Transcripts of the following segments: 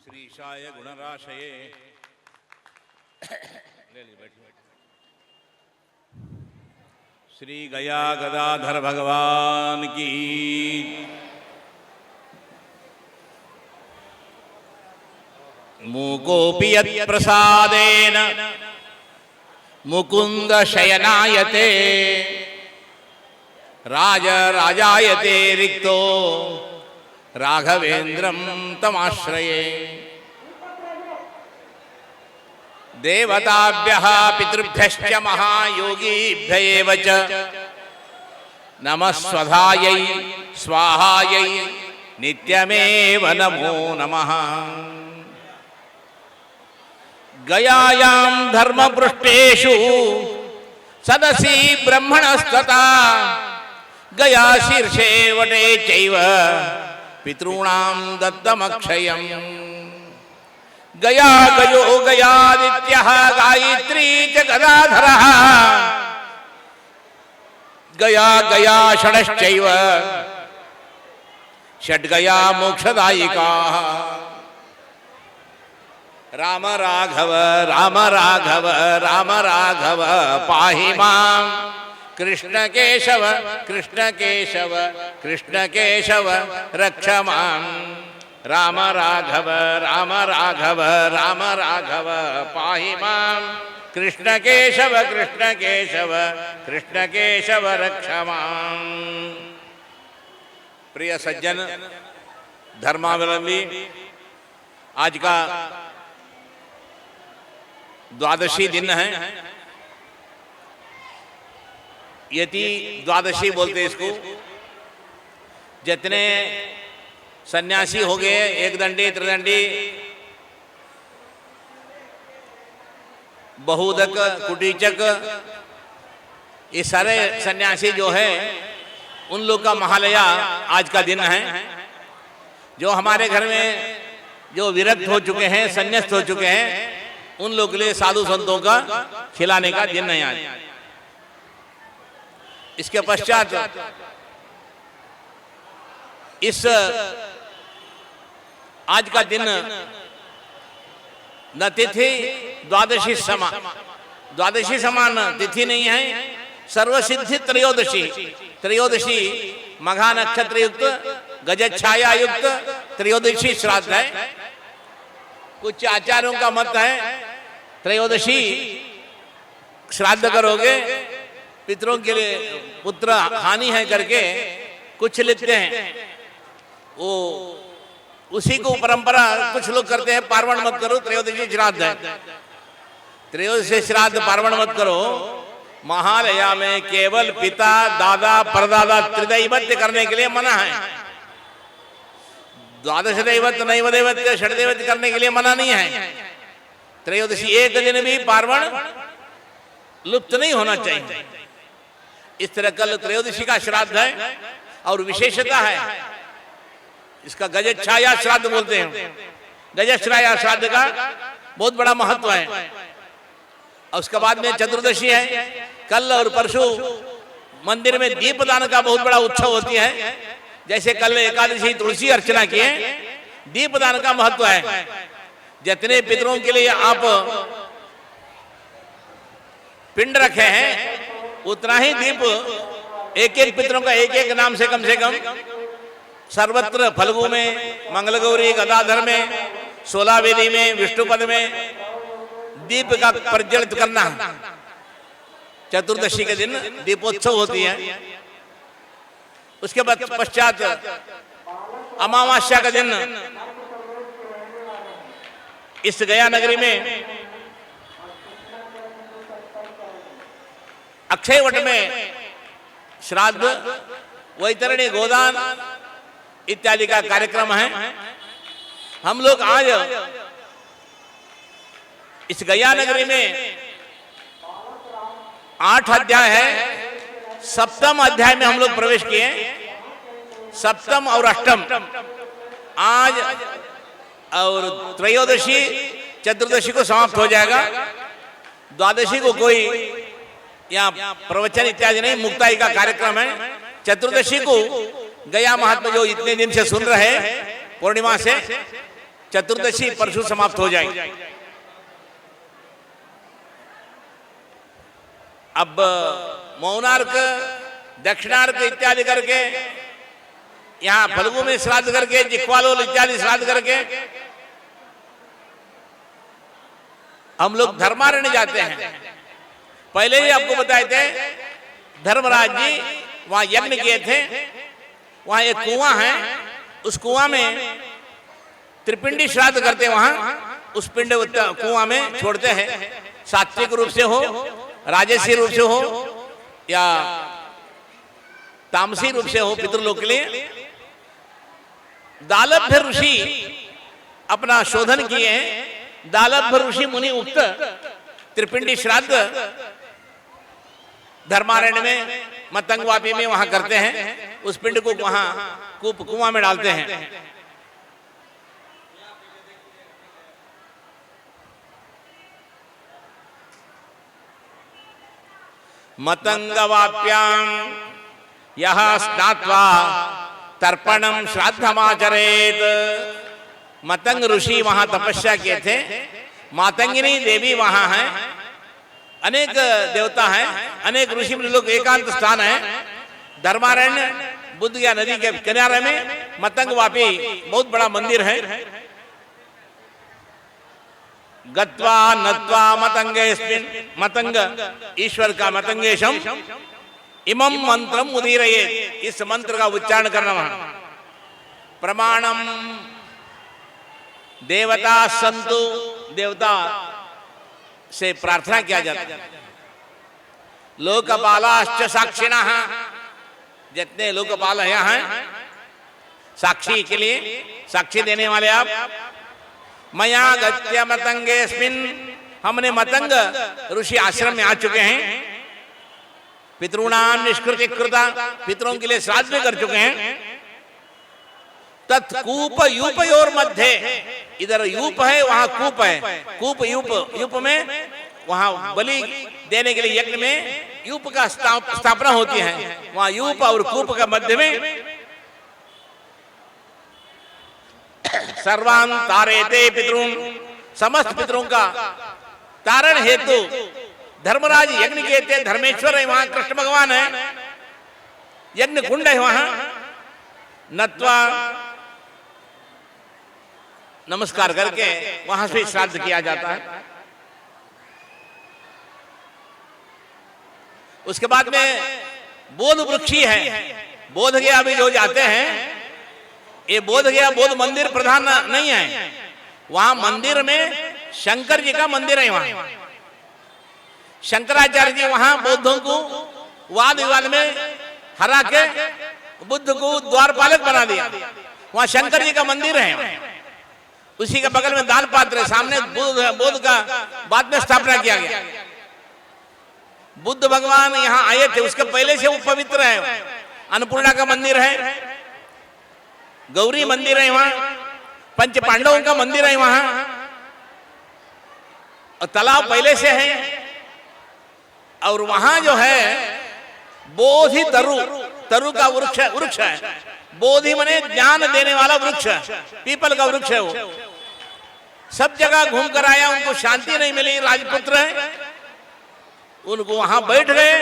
श्रीशाय गुणराशये श्री गया गदाधर भगवान की मूकोऽपि यत्प्रसादेन मुकुंद शयनायते राजायते रिक्तो राघवेन्द्रं तमाश्रये देवताभ्यः पितृभ्यश्च महायोगीभ्य एव च नमः स्वधायै स्वाहायै नित्यमेव नमो नमः। गयायां धर्मपृष्ठेषु सदसि ब्रह्मणस्तथा गया शीर्षे वटे चैव पितॄणां दत्तमक्षयम्। गया गयो गयादित्यः गायत्री च गदाधरः गया गया षडश्चैव षड्गया मोक्षदायिकाः। राम राघव राम राघव राम राघव पाहि मां कृष्ण केशव कृष्ण केशव कृष्ण केशव रक्ष मां। राम राघव राम राघव राम राघव पाहि मां कृष्ण केशव कृष्ण केशव कृष्ण केशव रक्ष मां। प्रिय सज्जन धर्मावलंबी, आज का द्वादशी दिन है। यति द्वादशी बोलते इसको। जितने सन्यासी हो गए, एक दंडी त्रिदंडी बहुदक कुटीचक, ये सारे सन्यासी जो है उन लोग का महालया आज का दिन है। जो हमारे घर में जो विरक्त हो चुके हैं, संन्यास्त हो चुके हैं, उन लोग के लिए साधु संतों का खिलाने का दिन है आज। इसके पश्चात इस आज का दिन न तिथि द्वादशी समान, द्वादशी समान तिथि नहीं है, सर्वसिद्धि त्रयोदशी। त्रयोदशी मघा नक्षत्र युक्त गजच्छाया युक्त त्रयोदशी श्राद्ध है। कुछ आचार्यों का मत है त्रयोदशी श्राद्ध करोगे पितरों के लिए पुत्र हानि है करके कुछ लिखते हैं। वो उसी को परंपरा कुछ लोग करते हैं, पार्वण मत करो, त्रयोदशी श्राद्ध है। त्रयोदशी श्राद्ध पार्वण मत करो। महालया में केवल पिता दादा परदादा त्रिदैवत्य करने के लिए मना है। द्वादश दैवत्य नैवदैवत्य षड्दैवत्य करने के लिए मना नहीं है। त्रयोदशी एक दिन भी पार्वण लुप्त नहीं होना चाहिए। इस तरह कल त्रयोदशी का श्राद्ध है और विशेषता है इसका गजच्छाया श्राद्ध बोलते हैं। गजच्छाया श्राद्ध का बहुत बड़ा महत्व है। और उसके बाद में चतुर्दशी है। कल और परसों मंदिर में दीपदान का बहुत बड़ा उत्सव होती है। जैसे कल एकादशी तुलसी अर्चना किए, दीपदान का महत्व है। जितने पितरों के लिए आप पिंड रखे हैं उतना ही दीप एक एक पितरों का एक एक नाम से कम सर्वत्र फल्गु में, मंगलगौरी गदाधर में, 16 वेदी में, विष्णुपद में दीप का प्रज्वलित करना। चतुर्दशी के दिन दीपोत्सव होती है। उसके बाद पश्चात अमावास्या का दिन इस गया नगरी में अक्षय वट में श्राद्ध, वैतरणी, गोदान इत्यादि का कार्यक्रम है। हम लोग आज इस गया नगरी में 8 अध्याय है। सप्तम अध्याय में हम लोग प्रवेश किए। सप्तम और अष्टम आज और त्रयोदशी चतुर्दशी को समाप्त हो जाएगा। द्वादशी को कोई यहाँ प्रवचन इत्यादि नहीं, मुक्ताई का कार्यक्रम है। चतुर्दशी को गया महात्मा जो इतने दिन से सुन रहे पूर्णिमा से, चतुर्दशी परसों समाप्त हो जाएगी। अब मौनार्क, दक्षिणार्क इत्यादि करके, यहाँ फल्गु में श्राद्ध करके, जिक्वालोल इत्यादि श्राद्ध करके हम लोग धर्मारण्य जाते हैं। पहले ही आपको बताए थे, धर्मराज जी वहां यज्ञ किए थे। वहां एक कुआं है, उस कुआं में त्रिपिंडी श्राद्ध करते, वहां उस पिंड कुआं में छोड़ते हैं। सात्विक रूप से हो, राजसी रूप से हो या तामसी रूप से हो, पितृलोक के लिए। दालभ्य ऋषि अपना शोधन किए हैं। दालभ्य ऋषि मुनि उक्त त्रिपिंडी श्राद्ध धर्मारण्य में, मतंगवापी में वहां करते हैं। उस पिंड को वहां कुआं में डालते हैं। मतंगवाप्याम यह स्नात्वा तर्पणम श्राद्धमाचरेत। मतंग ऋषि वहां तपस्या किए थे। मातंगिनी देवी वहां है, अनेक देवता हैं, अनेक ऋषि लोग, एकांत स्थान है धर्मारण्य, बुद्धगया नदी के किनारे में मतंगवापी बहुत बड़ा मंदिर है। गत्वा नत्वा मतंगेस्मिन्, मतंग ईश्वर का मतंगेशम, इमं मंत्रम उदीरयेत्, इस मंत्र का उच्चारण करना। वहां प्रमाणम देवता संतु, देवता से प्रार्थना किया जाता है। लोकपालाश्च साक्षिणः, जितने लोकपाल यहाँ हैं साक्षी के लिए, साक्षी देने वाले आप। मया गत्य मतंगेस्मिन्, हमने मतंग ऋषि आश्रम में आ चुके हैं। पितॄणाम निष्कृति कृता, पितरों के लिए श्राद्ध भी कर चुके हैं। तत्कूप यूपयोर मध्य, इधर यूप है, वहां कूप है। कूप यूप में वहां बलि देने के लिए यज्ञ में यूप का स्थापना होती है। वहां यूप और कूप का मध्य में सर्वान् तारेते पितॄन्, समस्त पितरों का तारण हेतु धर्मराज यज्ञ किए थे। धर्मेश्वर है वहां, कृष्ण भगवान है, यज्ञ कुंड है वहां। नत्वा, नमस्कार करके वहां से श्राद्ध किया जाता है। उसके बाद में बोध वृक्षी है। बोध गया अभी जो जाते हैं, ये बोध गया, बोध मंदिर प्रधान नहीं है। वहां मंदिर में शंकर जी का मंदिर है। वहां शंकराचार्य जी वहां बौद्धों को वाद विवाद में हरा के बुद्ध को द्वारपालक बना दिया। वहां शंकर जी का मंदिर है। उसी के बगल में दान पात्र है, सामने बुद्ध का बाद में स्थापना किया गया। बुद्ध भगवान यहाँ आए थे, उसके पहले से वो पवित्र है। अन्नपूर्णा का मंदिर है, गौरी मंदिर है वहां, पंच पांडवों का मंदिर है वहां, और तालाब पहले से है। और वहां जो है बोधि तरु का वृक्ष है। बोधि मने ज्ञान देने वाला वृक्ष, पीपल का वृक्ष है वो। सब जगह घूम कर आया, उनको शांति नहीं मिली, राजपुत्र है, उनको वहां बैठ गए,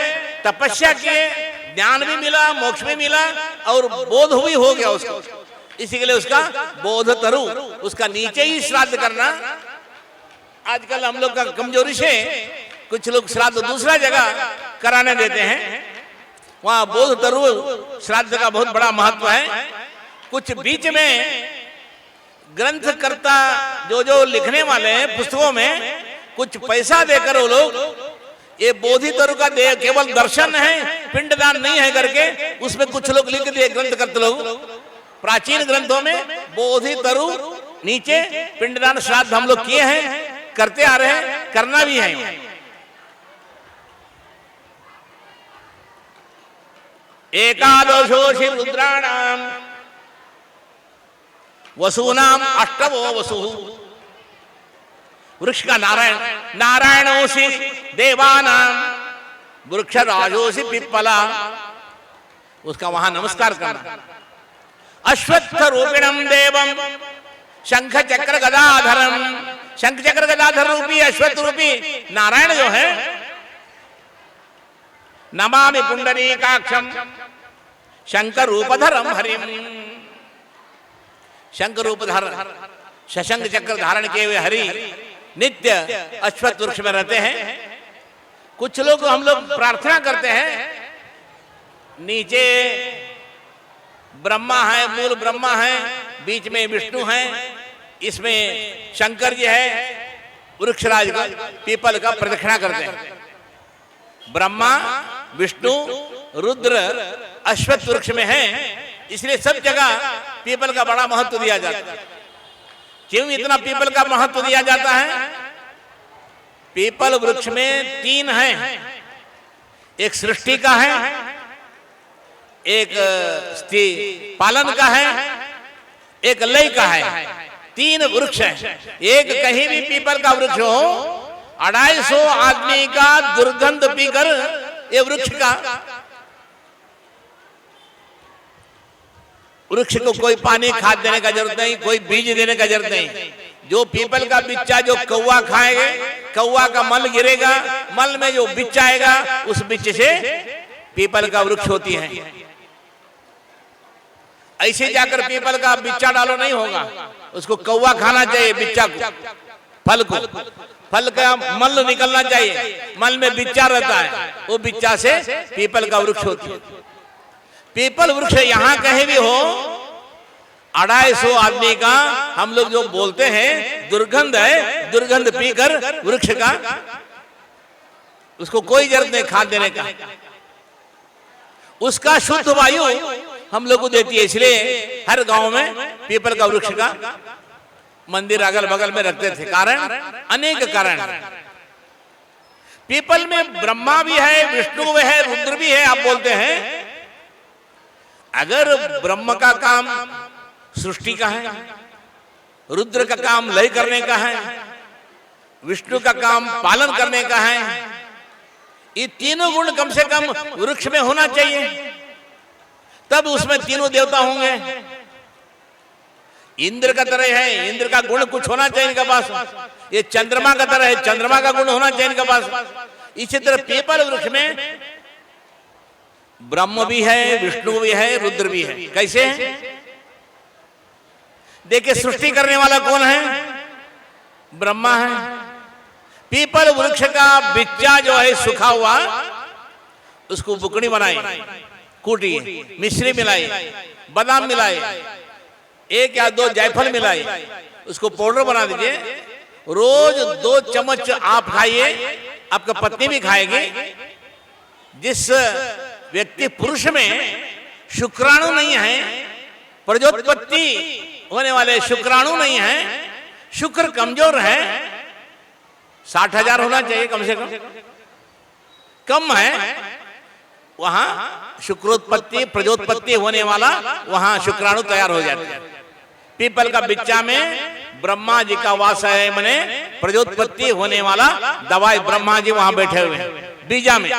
तपस्या किए, ज्ञान भी मिला, मोक्ष भी मिला और बोध भी हो गया उसको। इसी के लिए उसका बोध तरु, उसका नीचे ही श्राद्ध करना। आजकल हम लोग का कमजोरी से कुछ लोग श्राद्ध दूसरा जगह कराने देते हैं। वहां बोध तरु श्राद्ध का बहुत बड़ा महत्व है। कुछ बीच में ग्रंथकर्ता जो लिखने वाले हैं पुस्तकों में, कुछ पैसा देकर वो लोग ये बोधि तरु का केवल दर्शन है, पिंडदान नहीं है करके उसमें कुछ लोग लिख दिए, ग्रंथकर्ता लोग। प्राचीन ग्रंथों में बोधि तरु नीचे पिंडदान श्राद्ध हम लोग किए हैं, करते आ रहे हैं, करना भी है। एकादशोषि रुद्राणाम वसूनाम अष्टवो वसु। वृक्ष का नारायण, नारायणोषि देवानाम, वृक्ष राजोषि पिप्पला, उसका वहां नमस्कार करना। अश्वत्थ रूपिणम देवम, शंख चक्र गदाधरम, शंख चक्र गदाधर रूपी अश्वत्थ रूपी नारायण जो है, नमामि पुंडरीकाक्षम शंकर रूपधरम हरिम। शंकर रूपधर शशंक चक्र धारण किए हुए हरि नित्य अश्वत्थ वृक्ष में रहते हैं। कुछ लोग हम लोग प्रार्थना करते हैं, नीचे ब्रह्मा है, मूल ब्रह्मा है, बीच में विष्णु है, इसमें शंकर जी है, वृक्षराज का पीपल का प्रदक्षिणा करते हैं। ब्रह्मा विष्णु रुद्र अश्वत्थ वृक्ष में है, इसलिए सब जगह पीपल का बड़ा महत्व दिया जाता है। क्यों इतना पीपल का महत्व दिया जाता है? पीपल वृक्ष में तीन हैं, एक सृष्टि का है, एक स्थिति पालन का है, एक लय का है। तीन वृक्ष हैं। एक कहीं भी पीपल का वृक्ष हो, 250 आदमी का दुर्गंध पीकर ये वृक्ष को कोई पानी खाद देने का जरूरत नहीं, कोई बीज देने का जरूरत नहीं। जो पीपल का बिच्चा जो कौवा खाएगा, कौवा का मल गिरेगा, मल में जो बिच्चा आएगा उस बिच्चे से पीपल का वृक्ष होती है। ऐसे जाकर पीपल का बिच्चा डालो नहीं होगा, उसको कौवा खाना चाहिए बिच्चा को, फल को, फल का मल निकलना चाहिए, मल में बिच्चा रहता है, वो बिच्चा से पीपल का वृक्ष होती है। पीपल वृक्ष यहाँ कहीं भी हो, 250 आदमी का हम लोग जो बोलते हैं दुर्गंध है, दुर्गंध पीकर वृक्ष का उसको कोई जरूरत नहीं खाद देने का, उसका शुद्ध वायु हम लोग को देती है। इसलिए हर गांव में पीपल का वृक्ष का मंदिर अगल बगल में रखते थे। कारण अनेक कारण। पीपल में ब्रह्मा भी है, विष्णु भी है, रुद्र भी है। आप बोलते हैं अगर ब्रह्म का काम सृष्टि का है, रुद्र का काम लय करने का है, विष्णु का काम पालन करने का है, ये तीनों गुण कम से कम वृक्ष में होना चाहिए, तब उसमें तीनों देवता होंगे। इंद्र का तरह है, इंद्र का गुण कुछ होना चाहिए इनके पास। ये चंद्रमा का तरह है, चंद्रमा का गुण होना चाहिए इनके पास। इसी तरह पीपल वृक्ष में ब्रह्म भी है, विष्णु भी है, रुद्र भी है। कैसे? देखिए सृष्टि करने वाला कौन है? ब्रह्मा है। पीपल वृक्ष का बिच्चा जो है सूखा हुआ, उसको बुकनी बनाई, कूटी, मिश्री मिलाई, बादाम मिलाई, 1 या 2 जायफल मिलाई, उसको पाउडर बना दीजिए। रोज 2 चम्मच आप खाइए, आपका पत्नी भी खाएगी। जिस व्यक्ति पुरुष में शुक्राणु नहीं है, प्रजोत्पत्ति होने वाले शुक्राणु नहीं है, शुक्र कमजोर है, 60,000 होना चाहिए कम से कम है, वहां शुक्रोत्पत्ति प्रजोत्पत्ति होने वाला वहां शुक्राणु तैयार हो जाते हैं। पीपल का बिच्चा में ब्रह्मा जी का वास है, माने प्रजोत्पत्ति होने वाला दवाई ब्रह्मा जी वहां बैठे हुए हैं बीजा में।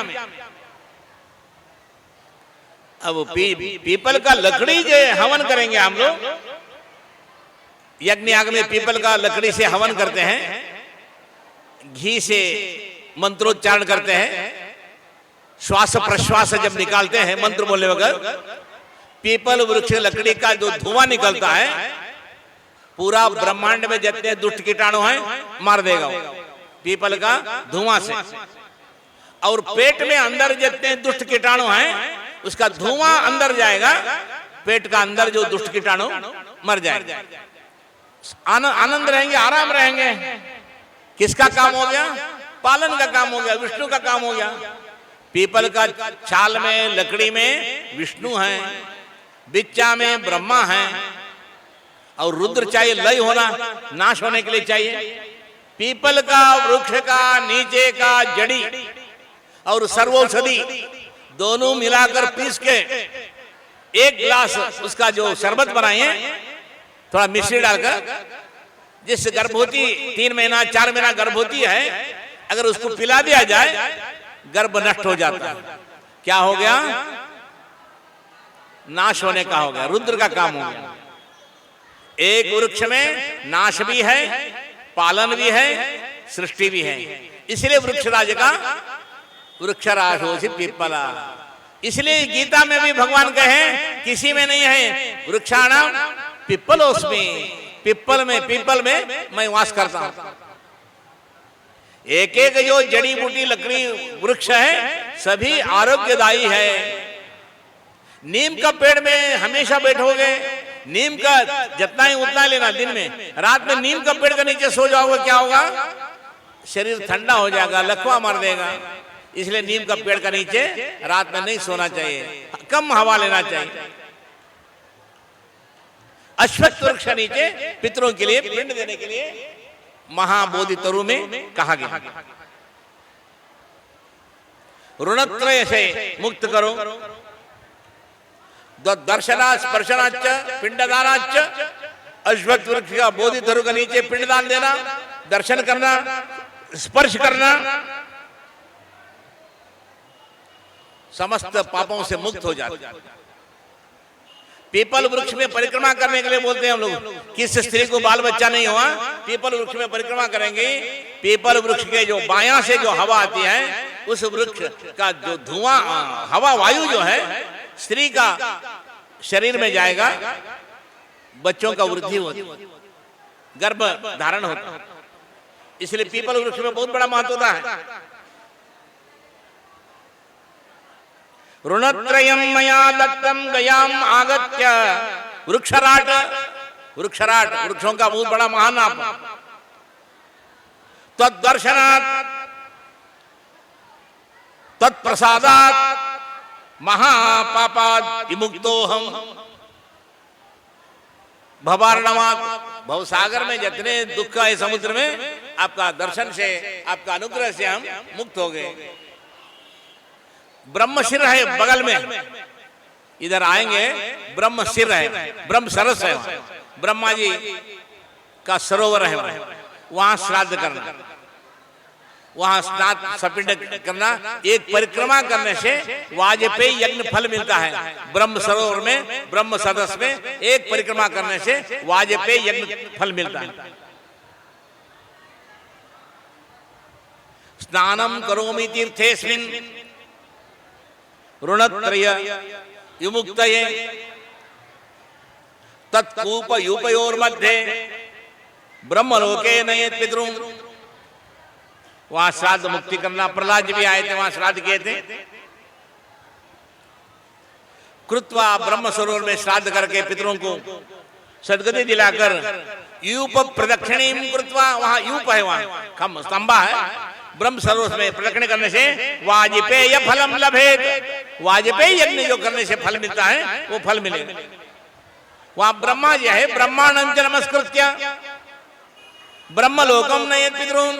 अब पीपल का लकड़ी जो हवन करेंगे हम लोग, यज्ञ याग में पीपल का लकड़ी से हवन करते हैं, घी से मंत्रोच्चारण करते हैं, श्वास प्रश्वास जब निकालते हैं मंत्र बोलने वगैरह, पीपल वृक्ष लकड़ी का जो धुआं निकलता है पूरा ब्रह्मांड में जितने दुष्ट कीटाणु हैं मार देगा वो पीपल का धुआं से। और पेट में अंदर जितने दुष्ट कीटाणु हैं उसका धुआं अंदर जाएगा, पेट का अंदर जो दुष्ट कीटाणु मर जाएगा, आनंद रहेंगे, आराम रहेंगे। किसका काम हो गया? पालन का काम हो गया, विष्णु का काम हो गया। पीपल का छाल में लकड़ी में विष्णु है, बिच्चा में ब्रह्मा है, और रुद्र चाहिए लय होना, नाश होने के लिए चाहिए। पीपल का वृक्ष का नीचे का जड़ी और सर्वौषधि दोनों मिलाकर पीस के 1 गिलास उसका जो शरबत बनाइए, थोड़ा मिश्री डालकर, जिस गर्भवती 3 महीना 4 महीना गर्भवती है, अगर उसको पिला दिया जाए गर्भ नष्ट हो जाता है। क्या हो गया? नाश होने का हो गया, रुद्र का काम हो गया। एक वृक्ष में नाश भी है, पालन भी है, सृष्टि भी है। इसलिए वृक्षराज का वृक्षराज हो सी पीपला। इसलिए गीता में भी भगवान कहे किसी में नहीं है, वृक्षाणाम पिप्पलोस्मि, पीपल में मैं वास करता हूं। एक एक जो जड़ी बूटी लकड़ी वृक्ष है सभी आरोग्यदायी है। नीम का पेड़ में हमेशा बैठोगे, नीम का जितना ही उतना लेना, दिन में रात में नीम का पेड़ के नीचे सो जाओगे, क्या होगा? शरीर ठंडा हो जाएगा, लकवा मार देगा। इसलिए नीम का पेड़ के नीचे रात में नहीं सोना चाहिए, कम हवा लेना चाहिए। अश्वत्थ वृक्ष नीचे पितरों के लिए पिंड देने के लिए महाबोधि तरु में कहा गया। ऋणत्रय से मुक्त करो, दर्शना स्पर्शनाच पिंडदानाच। अश्वत्थ वृक्ष का बोधि तरु के नीचे पिंडदान देना, दर्शन करना, स्पर्श करना, समस्त पापों से मुक्त हो जाता। पीपल वृक्ष में परिक्रमा करने के लिए बोलते हैं हम लोग। किस स्त्री को बाल बच्चा नहीं हुआ, पीपल वृक्ष में परिक्रमा करेंगे। पीपल वृक्ष के जो बायां से जो हवा आती है, उस वृक्ष का जो धुआं, हवा वायु जो है स्त्री का शरीर में जाएगा, बच्चों का वृद्धि होती, गर्भ धारण होता। इसलिए पीपल वृक्ष में बहुत बड़ा महत्व होता है। ऋणत्रयं मया दत्तम गयाम आगत्य। वृक्षराट, वृक्षराट वृक्षों का बहुत बड़ा महान नाम। तद्दर्शनात् तत्प्रसादात् महापापात् विमुक्तोऽहम्। भवार्णवात्, भवसागर में जितने दुख है समुद्र में, आपका दर्शन से, आपका अनुग्रह से हम मुक्त हो गए। ब्रह्म सिर है बगल में, इधर आएंगे ब्रह्म सिर है, ब्रह्म सरस है, ब्रह्मा जी का सरोवर है, वहां श्राद्ध करना, वहां स्नात सपिंड करना। एक परिक्रमा करने से वाजपेयी यज्ञ फल मिलता है। ब्रह्म सरोवर में, ब्रह्म सदस्य में एक परिक्रमा करने से वाजपेयी यज्ञ फल मिलता है। स्नानम करोमि तीर्थेस्मिन् ऋणत्रय विमुक्तये तत्कूप यूपयोर्मध्ये ब्रह्मलोके नयेत् पितृं। वहां श्राद्ध मुक्ति करना। प्रहलाद जी भी आए थे, वहां श्राद्ध किए थे। कृत्वा ब्रह्म सरोवर में श्राद्ध करके पितरों को सदगति दिलाकर यूप प्रदक्षिणीम कृत्वा, वहां यूप है, वहां स्तंभा है, ब्रह्म सरोवर में प्रदक्षिण करने से वाजपेय फलम लभेत। वाजपेयी यज्ञ जो करने से फल मिलता है वो फल मिलेगा। वहां ब्रह्मा जी है, ब्रह्मांड नमस्कृत्य ब्रह्मलोकम नयेत् पितृं।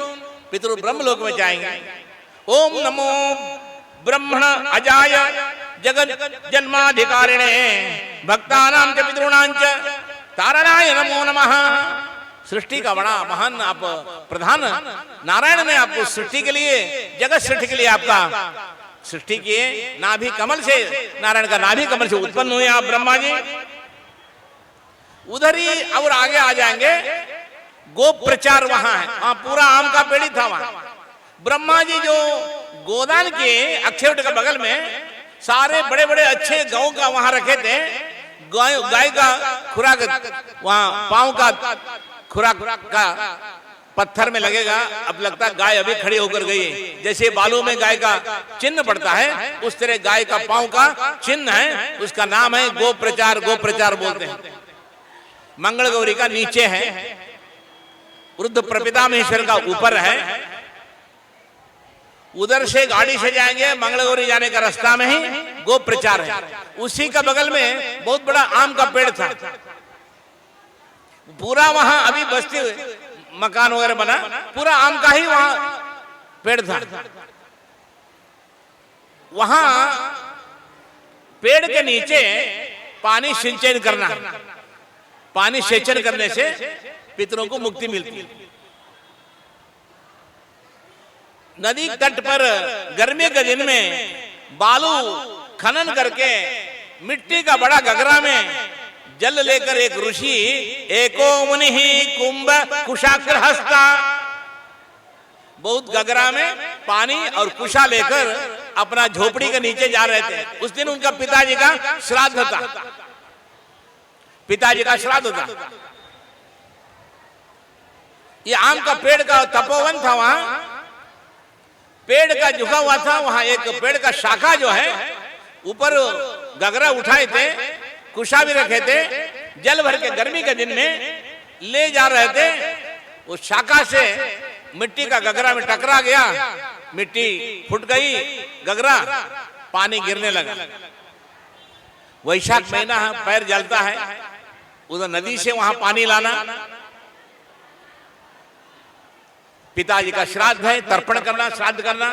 पितृ ब्रह्मलोक में जाएंगे। ओम नमो ब्रह्मण अजाय जगत जन्माधिकारिणे भक्तानां च पितॄणां च तारणाय नमो नमः। सृष्टि का बड़ा महान आप प्रधान नारायण ने आपको सृष्टि के लिए, जगत सृष्टि के लिए आपका सृष्टि किए। नाभि कमल से, नारायण का नाभि कमल से उत्पन्न हुए आप ब्रह्मा जी। उधर ही और आगे आ जाएंगे, गोप प्रचार वहां है, वहां पूरा आम का पेड़ ही था। वहां ब्रह्मा जी जो गोदान के अक्षयवट के बगल में सारे बड़े बड़े अच्छे गौ का वहां रखे थे। गाय का खुराक वहां, पांव का खुराक का पत्थर में लगेगा। अब लगता गाय अभी खड़ी होकर गई है, जैसे बालू में गाय का चिन्ह पड़ता है, उस तरह गाय का पांव का चिन्ह है। उसका नाम है गो प्रचार, गो प्रचार बोलते हैं। मंगल गौरी का नीचे है, वृद्ध प्रपितामहेश्वर का ऊपर है। उधर से गाड़ी से जाएंगे, मंगल गौरी जाने का रास्ता में ही गो प्रचार है। उसी का बगल में बहुत बड़ा आम का पेड़ था। पूरा वहां अभी बस्ती मकान वगैरह बना, पूरा आम का ही वहां पेड़ था। वहां पेड़ के नीचे पानी सिंचन करना, पानी सेचन करने से पितरों को मुक्ति मिलती है। नदी तट पर गर्मी के दिन में बालू खनन करके मिट्टी का बड़ा गगरा में जल लेकर एक ऋषि एको मुनि कुंभ कुशाग्र हस्ता, बहुत गगरा में पानी और कुशा लेकर अपना झोपड़ी के नीचे जा रहे थे। उस दिन उनका पिताजी का श्राद्ध था, पिताजी का श्राद्ध था। ये आम का पेड़ का तपोवन था, वहां पेड़ का झुका हुआ था, वहां एक पेड़ का शाखा जो है ऊपर गगरा उठाए थे, कुशा भी रखे थे, जल भर के गर्मी के दिन में ले जा रहे थे। उस शाखा से मिट्टी का गगरा में टकरा गया, मिट्टी फूट गई, गगरा पानी गिरने लगा। वैशाख महीना पैर जलता है, उधर नदी से वहां पानी लाना। पिताजी का श्राद्ध है, तर्पण करना, श्राद्ध करना,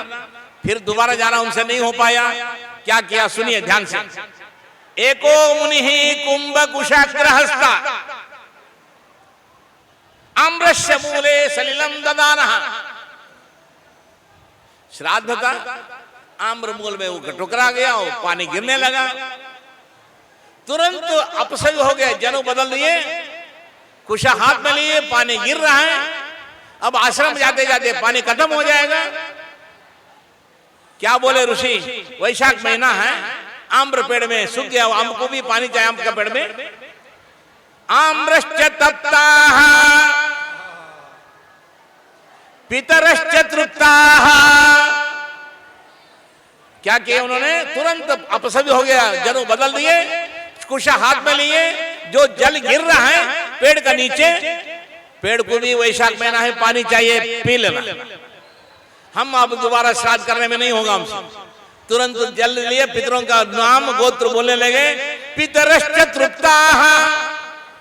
फिर दोबारा जाना उनसे नहीं हो पाया। क्या किया सुनिए ध्यान से। एको मुनि कुंभ कुशाग्र हस्ता आम्रस्य मूले सलिलम ददानः। श्राद्ध था, आम्र मूल में वो टुकरा गया, वो पानी गिरने लगा, तुरंत अपसग हो गया, जनेऊ बदल दिए, कुशा हाथ में लिए, पानी गिर रहा है। अब आश्रम जाते जाते पानी खत्म हो जाएगा। क्या बोले ऋषि, वैशाख महीना है, आम्र पेड़ में सूख गया, आम को भी पानी चाहिए, आम का पेड़ में। आम्रश्च तप्ताः पितरश्च तृप्ताः। क्या किया उन्होंने, तुरंत अपसव्य हो गया, जनेऊ बदल दिए, कुशा हाथ में लिए, जो जल गिर रहा है पेड़ का नीचे, पेड़ को भी वैशाख महीना है, पानी चाहिए, पी लेना, हम अब दोबारा श्राद्ध करने में नहीं होगा हमसे। तुरंत जल लिए, पितरों का नाम गोत्र बोलने लगे, पितरश्च तृप्ताः,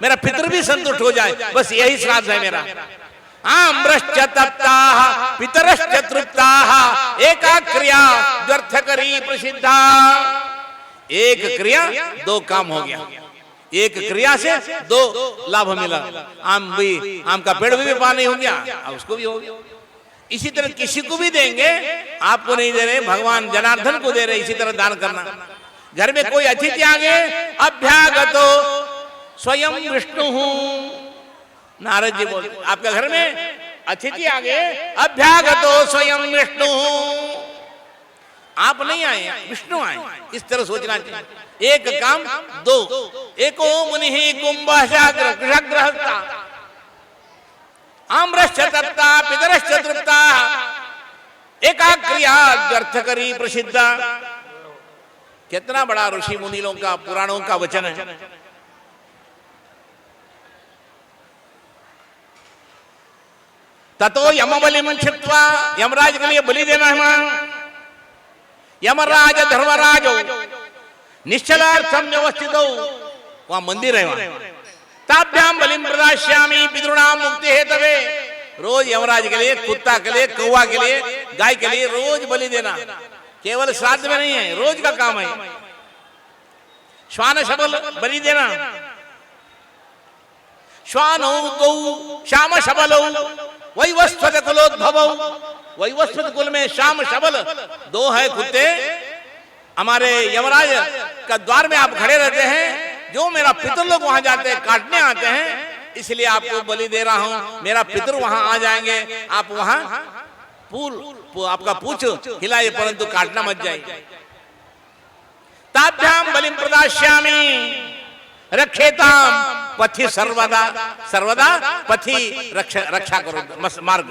मेरा पितर भी संतुष्ट हो जाए, बस यही श्राद्ध है मेरा। आम्रश्च तप्ताः पितरश्च तृप्ताः एका क्रिया द्व्यर्थकरी प्रसिद्धा। एक क्रिया दो काम हो गया, एक क्रिया से दो लाभ मिला। आम का पेड़ भी पानी हो गया, उसको भी हो गया। इसी तरह किसी को भी देंगे, आपको नहीं दे रहे, भगवान जनार्दन को दे रहे, इसी तरह दान करना। घर में कोई अतिथि आ गए, अभ्यागतो स्वयं विष्णु। नारद जी बोलते, आपके घर में अतिथि आ गए, अभ्यागतो स्वयं विष्णु, आप नहीं आए, विष्णु आए, इस तरह सोचना चाहिए। एक काम दो, एको मुनि कुंभ कुशाग्र हस्ता आम्रश्च तप्ताः पितरश्च तृप्ताः एका क्रिया द्व्यर्थकरी प्रसिद्धा। कितना बड़ा ऋषि मुनियों का, पुराणों का वचन है। ततो यमबलिं छित्त्वा, यमराज के लिए बलि देना है। यमराज धर्मराज निश्चलार्थम व्यवस्थितो, वहां मंदिर है, वहां ताभ्याम बलिम प्रदास्यामि पितॄणाम मुक्ति हेतवे। रोज यमराज के लिए, कुत्ता के लिए, कौवा के लिए, गाय के लिए रोज बलि देना, केवल श्राद्ध में नहीं है, रोज का काम है। श्वान शबल बलि देना, श्वानौ गौ श्याम शबलौ वैवस्वत कुलोद्भवौ। वैवस्वत कुल में श्याम शबल दो है कुत्ते। हमारे यमराज का द्वार में आप खड़े रहते हैं, जो मेरा पितर लोग वहां जाते हैं, काटने आते हैं, इसलिए आपको बलि दे रहा हूं। मेरा पितर वहां आ जाएंगे, आप वहां आपका पूछ हिलाए, परंतु काटना मत जाइए। ताभ्याम बलिम प्रदास्यामि रक्षेताम पथि सर्वदा, सर्वदा पथि रक्षा करो, मार्ग।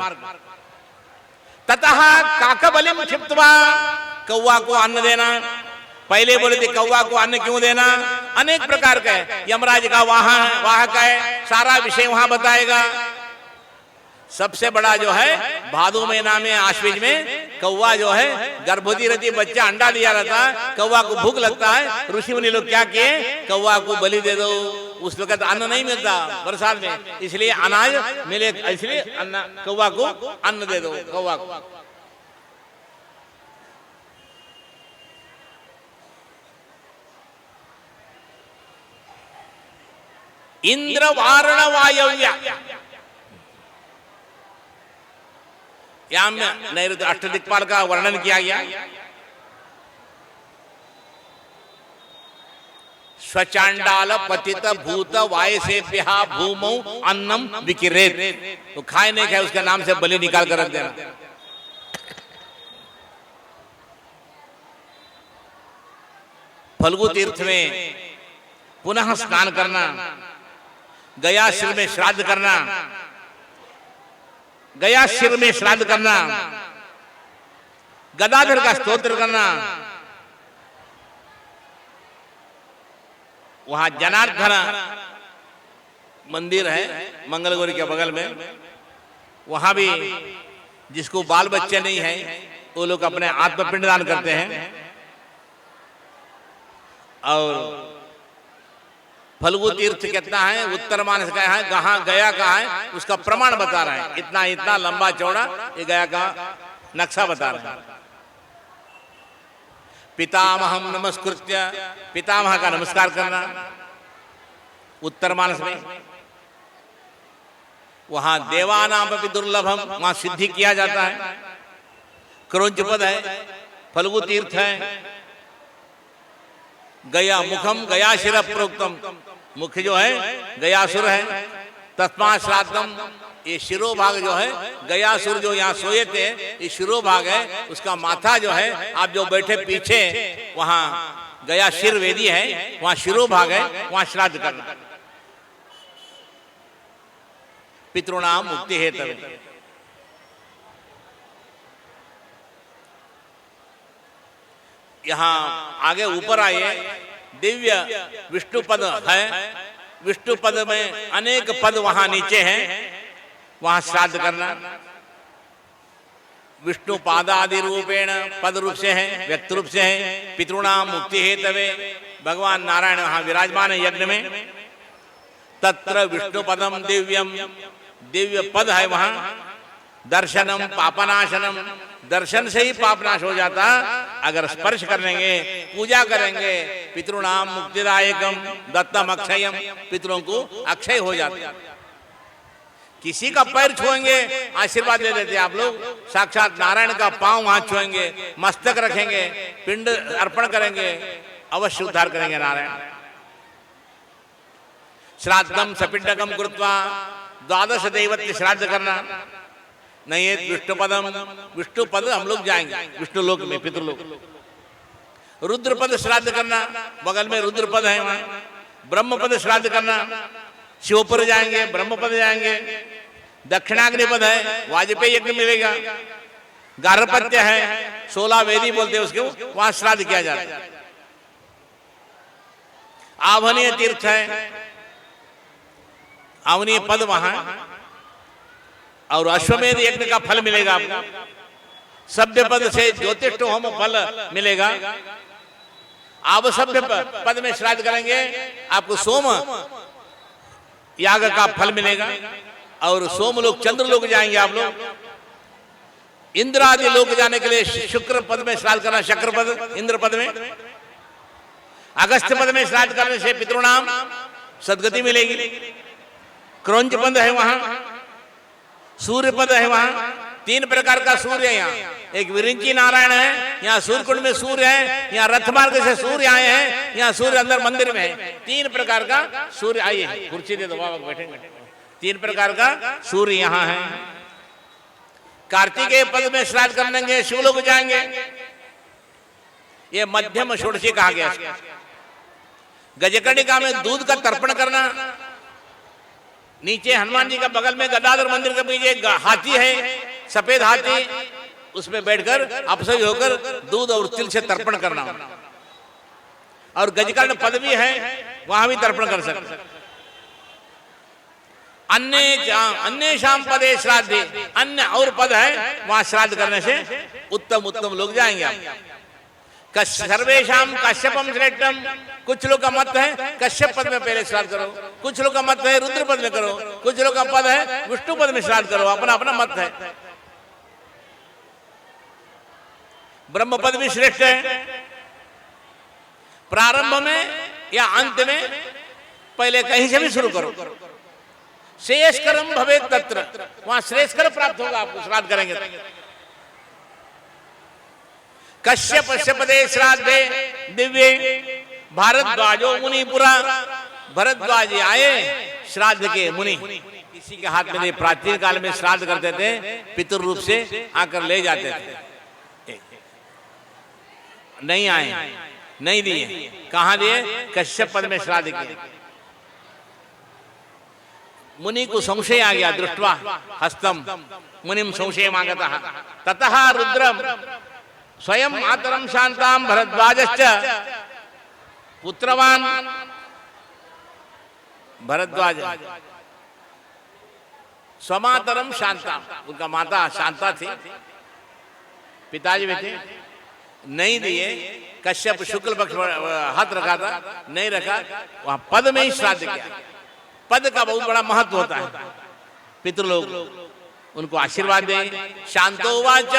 ततः काक बलिम क्षिप्त्वा, कौवा को अन्न देना। पहले बोले थे कौवा को अन्न क्यों देना, अनेक प्रकार का है, यमराज का वाहक है, सारा विषय वहां बताएगा। सबसे बड़ा जो है भादो महीना में, आश्विन में कौवा जो है गर्भवती रहती, बच्चा अंडा दिया रहता, कौवा को भूख लगता है, ऋषि मुनि लोग क्या किए, कौवा को बलि दे दो। उस वक्त अन्न नहीं मिलता बरसात में, इसलिए अनाज मिले, इसलिए कौवा को अन्न दे दो, कौवा को। इंद्र वारण वायव्य, यहां में नैऋत्य अष्टदिक्पाल का वर्णन किया गया। स्वचांडाल पतित भूत वायसेभ्यः भूमौ अन्नम विकिरेत। तो खाए नहीं खाए उसके नाम से बलि निकाल कर रख देना। फल्गु तीर्थ में पुनः स्नान करना, गया शिर में श्राद्ध करना, गया शिर में श्राद्ध करना, गदाधर का स्तोत्र करना, वहां जनार्दन मंदिर है मंगलगौरी के बगल में, वहां भी जिसको बाल बच्चे नहीं है वो लोग अपने आत्मपिंड दान करते हैं। और फल्गु तीर्थ कितना है, उत्तर मानस का है, कहां गया का है उसका प्रमाण बता रहे हैं। इतना इतना लंबा चौड़ा ये गया का नक्शा बता रहे हैं। पितामहम नमस्कृत्य, पितामह का नमस्कार करना उत्तर मानस में। वहां देवानाम भी दुर्लभम, वहां सिद्धि किया जाता है। क्रौंच पद है, फल्गु तीर्थ है। गया मुखम गया शिर प्रोक्तम, मुख्य जो है गयासुर है। तस्मा श्राद्धम, ये शिरोभाग जो है गयासुर जो यहाँ सोए थे ये शिरोभाग है, उसका माथा जो है आप जो बैठे पीछे वहां गया शिर वेदी है, वहां शिरोभाग है, वहां श्राद्ध करना। पितृणाम मुक्ति हेतु। यहां आगे ऊपर आइए, दिव्य विष्णु पद है। विष्णु पद में अनेक पद वहां नीचे हैं, वहां श्राद्ध करना। विष्णु पादादि रूपेण पद रूप से है, व्यक्त रूप से है। पितृणाम मुक्ति हेतवे, भगवान नारायण वहां विराजमान है यज्ञ में। तत्र विष्णु पदम दिव्यम, दिव्य पद है वहां। दर्शनम पापनाशनम, दर्शन से ही पापनाश हो जाता। अगर स्पर्श करेंगे, पूजा करेंगे, पितृणाम मुक्तिदायकम दत्तम अक्षयम, पितरों को अक्षय हो जाता। किसी का पैर छुएंगे आशीर्वाद ले लेते आप लोग, साक्षात नारायण का पांव हाथ छुएंगे, मस्तक रखेंगे, पिंड अर्पण करेंगे, अवश्य उद्धार करेंगे नारायण। श्राद्धम सपिंडकम कृत्वा, द्वादश दैवत्य श्राद्ध करना। नहीं है विष्णु पदम, विष्णु पद हम लोग जाएंगे विष्णु लोक में, पितृलोक। रुद्र पद श्राद्ध करना, बगल में रुद्र पद है वहां। ब्रह्म पद श्राद्ध करना, शिवपुर जाएंगे, ब्रह्म पद जाएंगे। दक्षिणाग्नि पद है, वाजपेयी यज्ञ मिलेगा। गार्हपत्य है, 16 वेदी बोलते हैं उसके, वहां श्राद्ध किया जाता है। आवनीय तीर्थ है, आवनीय पद वहां। और अश्वमेध यज्ञ का फल मिलेगा आपको। सभ्य पद से ज्योतिष होम फल मिलेगा। आप सभ्य पद में श्राद्ध करेंगे, आपको सोम याग का फल मिलेगा। और सोम लोग चंद्र लोग जाएंगे आप लोग। इंद्र आदि लोग जाने के लिए शुक्र पद में श्राद्ध करना, शक्र पद इंद्र पद में। अगस्त्य पद में श्राद्ध करने से पितृणाम सदगति मिलेगी। क्रौंच पद है वहां। सूर्य पद है वहां। 3 प्रकार का सूर्य है यहाँ। एक विरिंची नारायण है, यहाँ सूर्यकुंड में सूर्य है, यहाँ रथ मार्ग से सूर्य आए हैं, यहाँ सूर्य अंदर मंदिर में है। 3 प्रकार का सूर्य, आइए कुर्सी दे दो बाबा बैठेंगे। 3 प्रकार का सूर्य यहाँ है। कार्तिकेय पद में श्राद्ध करेंगे, शिवलोक जाएंगे। ये मध्यम षोडशी कहा गया। गजकर्णिका में दूध का तर्पण करना। नीचे हनुमान जी का बगल में गदाधर मंदिर के पीछे एक हाथी है, सफेद हाथी, उसमें बैठकर अपसरी होकर दूध और तिल से तर्पण करना। और गजकर्ण पद भी है, वहां भी तर्पण कर सकते। अन्य शाम पदे श्राद्धे, अन्य और पद है, वहां श्राद्ध करने से उत्तम उत्तम लोग जाएंगे। सर्वेशाम कश्यपम श्रेष्ठम, कुछ लोग का मत है कश्यप पद में पहले श्राद्ध करो, कुछ लोग का मत है रुद्र पद में करो, कुछ लोग का पद है विष्णु पद में श्राद्ध करो, अपना अपना मत है। ब्रह्म पद भी श्रेष्ठ है। प्रारंभ में या अंत में, पहले कहीं से भी शुरू करो। शेष कर्म भवे तत्र, वहां श्रेष्ठ कर्म प्राप्त होगा आपको श्राद्ध करेंगे। कश्यप पदे श्राद्धे दिव्य भारद्वाजो मुनिपुरा, भरद्वाज आए श्राद्ध के मुनि, किसी के हाथ में प्राचीन काल में श्राद्ध करते थे, पितृ रूप से आकर ले जाते थे। नहीं आए, नहीं दिए। कहां दिए? कश्यप पद में श्राद्ध किए। मुनि को संशय आ गया, दृष्ट्वा हस्तम मुनिम संशय मांगता ततः रुद्रम स्वयं मातरम शांताम भरद्वाजश्च पुत्रवान। भरद्वाज स्वमातरम शांता, उनका माता शांता थी, पिताजी भी थे, नहीं दिए। कश्यप शुक्ल पक्ष हाथ रखा था, नहीं रखा, वहां पद में ही श्राद्ध किया। पद का बहुत बड़ा महत्व होता है। पितृलोक उनको आशीर्वाद दें। शांतोवाच,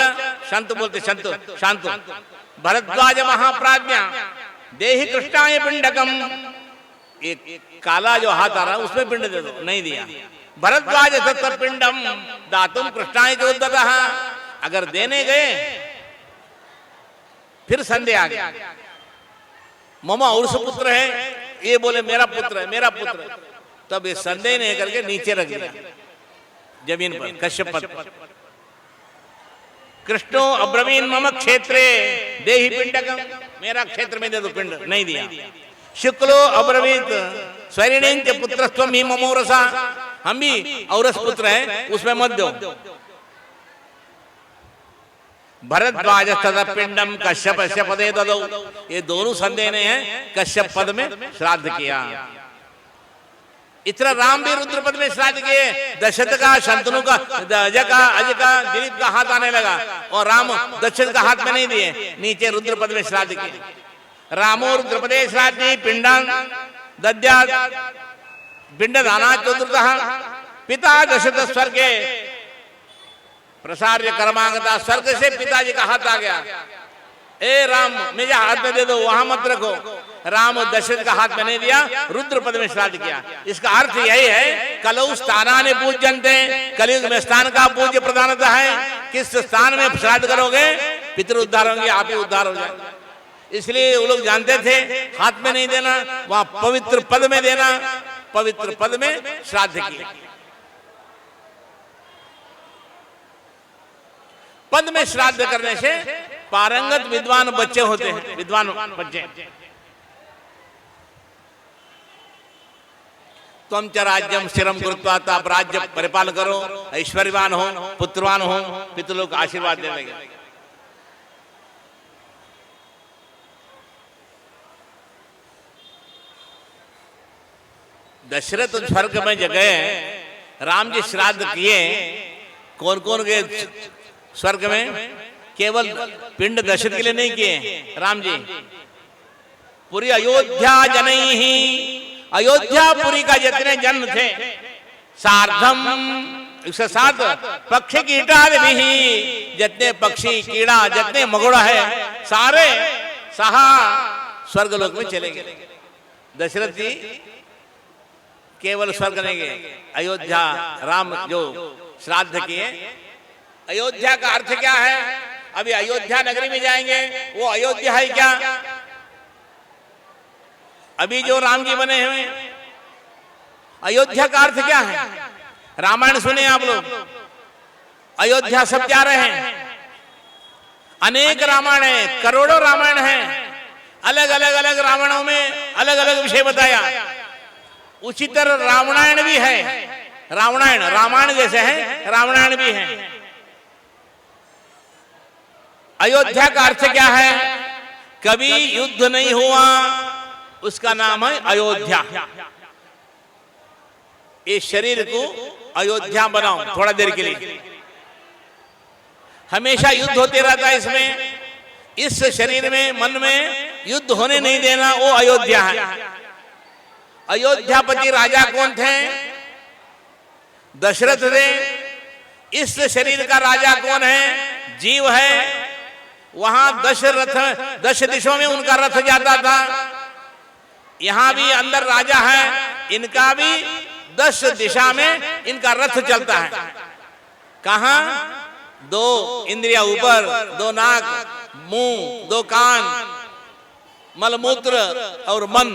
शांत बोलते संत, शांत भरद्वाज महाप्राज्ञा देहि कृष्णाय पिंडकम। एक काला जो हाथ आ रहा उसमें पिंड दे दो, नहीं दिया। भरद्वाज सत्तर पिंडम दातुम कृष्णाय चोदतः। अगर देने गए फिर संदेह आ गया, ममा औरस पुत्र है, ये बोले मेरा पुत्र है, मेरा पुत्र है, तब ये संदेह नहीं करके नीचे रख दिया जमीन पर, कश्यप पद पर। कृष्णो अब्रवीन मम क्षेत्रे देहि पिंडकम, मेरा क्षेत्र में दे दो पिंड, नहीं दिया। शुक्लो अब्रवीत स्वरिणींच पुत्रस्त्वं हि ममोरसा, हम भी औरस पुत्र हैं, उसमें मत दो। भरद्वाज तदा पिंडम कश्यप पदे ददौ। ये दोनों संदेह ने हैं, कश्यप पद में श्राद्ध किया। इतना राम भी रुद्र पद में श्राद्ध किए। दशरथ का, शंतनु का, अज का, दिलीप का हाथ आने लगा और राम दशरथ का हाथ में नहीं दिए, नीचे रुद्र पद में श्राद्ध किए। रामो रुद्र पदे श्राद्धि पिंडान दद्यात् पिंड दाना चतुर्थः पिता दशरथ स्वर्गे प्रसार्य कर्मांगता। स्वर्ग से पिताजी का हाथ आ गया, ए राम मेरे हाथ में दे दो, वहां मत रखो। राम दशरथ का हाथ में नहीं दिया, रुद्र पद में श्राद्ध किया। इसका अर्थ यही है, कलौ स्थानानि पूज्यन्ते, कलयुग में स्थान का पूज्य प्रधानता है। किस स्थान में श्राद्ध करोगे पितृ उद्धार होंगे, आप ही उद्धार हो जाएंगे। इसलिए वो लोग जानते थे हाथ में नहीं देना, वहां पवित्र पद में देना। पवित्र पद में श्राद्ध किया। पद में श्राद्ध करने से पारंगत विद्वान बच्चे होते हैं, विद्वान बच्चे। तुम च राज्यम स्थिरम कृत्वा, तो आप राज्य परिपालन करो, ऐश्वर्यवान हो, पुत्रवान हो, पितृलोक का आशीर्वाद देने लगे। दशरथ स्वर्ग में जगह राम जी श्राद्ध किए। कौन कौन गए स्वर्ग में? केवल पिंड दशरथ के लिए नहीं किए राम जी, पूरी अयोध्या जनई ही, अयोध्यापुरी का जितने जन्म थे, सार्धम 107 पक्षी कीटादि भी, जितने पक्षी कीड़ा जितने मगोड़ा है सारे सहा स्वर्ग लोक में चले गए। दशरथ जी केवल स्वर्ग नहीं गए, अयोध्या राम जो श्राद्ध किए। अयोध्या का अर्थ क्या है? अभी अयोध्या नगरी में जाएंगे, वो अयोध्या है क्या? अभी जो राम जी बने हुए, अयोध्या का अर्थ क्या है? रामायण सुने आप लोग, अयोध्या सब जा रहे हैं, अनेक रामायण है, करोड़ों रामायण है, अलग अलग रामायणों में अलग अलग विषय बताया। उसी तरह रावणायण भी है, रावणायण रामायण जैसे है, रावणायण भी है। अयोध्या का अर्थ क्या है? कभी युद्ध नहीं हुआ, उसका नाम है अयोध्या। इस शरीर को अयोध्या बनाओ थोड़ा देर के लिए, हमेशा युद्ध होते रहता है इसमें। इस शरीर में, मन में युद्ध होने नहीं देना, वो अयोध्या है। अयोध्यापति राजा कौन थे? दशरथ थे। इस शरीर का राजा कौन है? जीव है। वहां दशरथ, 10 दिशों में उनका रथ जाता था। यहां भी अंदर राजा है, इनका भी 10 दिशा में इनका रथ चलता है। कहां? 2 इंद्रियां ऊपर, 2 नाक, मुंह, 2 कान, मलमूत्र और मन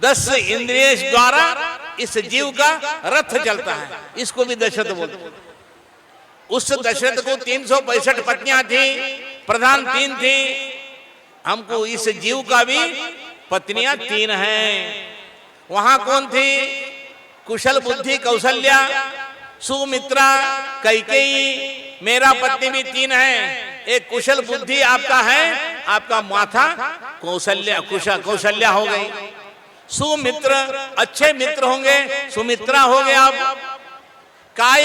10 इंद्रिय द्वारा इस जीव का रथ चलता है, इसको भी दशरथ बोलते हैं। उस दशरथ को 365 पत्नियां थी, प्रधान 3 थी, हमको इस जीव का भी पत्नियां 3 हैं। वहां कौन थी? कुशल बुद्धि कौशल्या, सुमित्रा, कैकेयी। मेरा पत्नी भी 3 है। एक कुशल बुद्धि आपका है, आपका माथा कौशल्या, कौशल्या हो गई। सुमित्र, अच्छे मित्र होंगे, सुमित्रा हो गए आप। काय,